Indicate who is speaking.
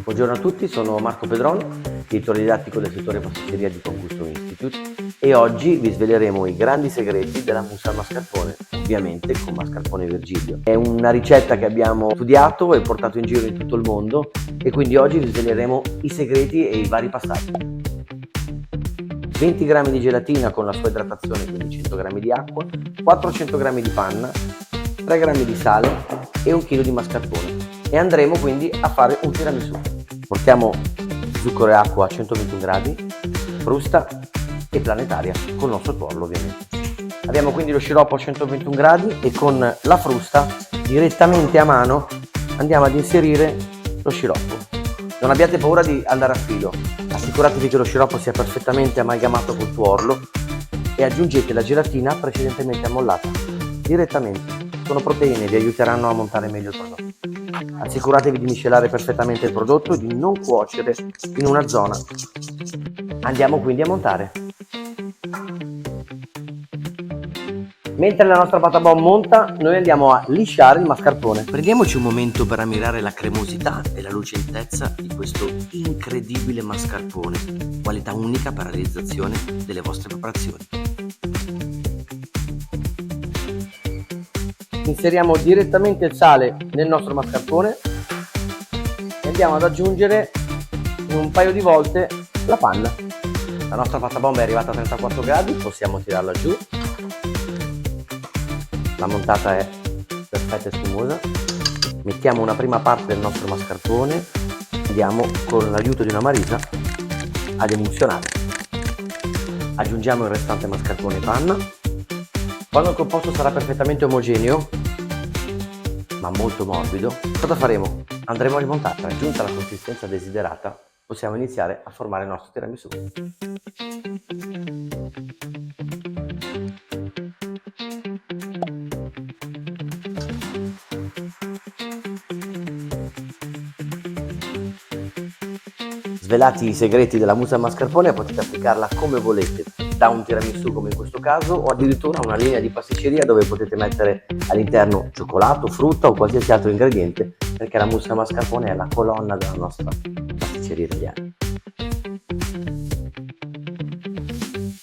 Speaker 1: Buongiorno a tutti, sono Marco Pedroni, direttore didattico del settore pasticceria di Congusto Institute, e oggi vi sveleremo i grandi segreti della mousse al mascarpone, ovviamente con mascarpone Virgilio. È una ricetta che abbiamo studiato e portato in giro in tutto il mondo, e quindi oggi vi sveleremo i segreti e i vari passaggi. 20 g di gelatina con la sua idratazione, quindi 100 g di acqua, 400 g di panna, 3 g di sale e 1 kg di mascarpone. E andremo quindi a fare un tiramisù. Portiamo zucchero e acqua a 121 gradi, frusta e planetaria, col nostro tuorlo ovviamente. Abbiamo quindi lo sciroppo a 121 gradi e con la frusta direttamente a mano andiamo ad inserire lo sciroppo. Non abbiate paura di andare a filo, assicuratevi che lo sciroppo sia perfettamente amalgamato col tuorlo e aggiungete la gelatina precedentemente ammollata direttamente. Sono proteine, vi aiuteranno a montare meglio il prodotto. Assicuratevi di miscelare perfettamente il prodotto e di non cuocere in una zona. Andiamo quindi a montare. Mentre la nostra pata bomb monta, noi andiamo a lisciare il mascarpone. Prendiamoci un momento per ammirare la cremosità e la lucentezza di questo incredibile mascarpone, qualità unica per la realizzazione delle vostre preparazioni. Inseriamo direttamente il sale nel nostro mascarpone e andiamo ad aggiungere un paio di volte la panna. La nostra pata bomba è arrivata a 34 gradi, possiamo tirarla giù. La montata è perfetta e spumosa. Mettiamo una prima parte del nostro mascarpone, andiamo con l'aiuto di una marisa ad emulsionare. Aggiungiamo il restante mascarpone e panna. Quando il composto sarà perfettamente omogeneo, ma molto morbido, cosa faremo? Andremo a rimontare. Raggiunta la consistenza desiderata, possiamo iniziare a formare il nostro tiramisù. Svelati i segreti della mousse al mascarpone, potete applicarla come volete, da un tiramisù come in questo caso, o addirittura una linea di pasticceria dove potete mettere all'interno cioccolato, frutta o qualsiasi altro ingrediente, perché la mousse al mascarpone è la colonna della nostra pasticceria italiana.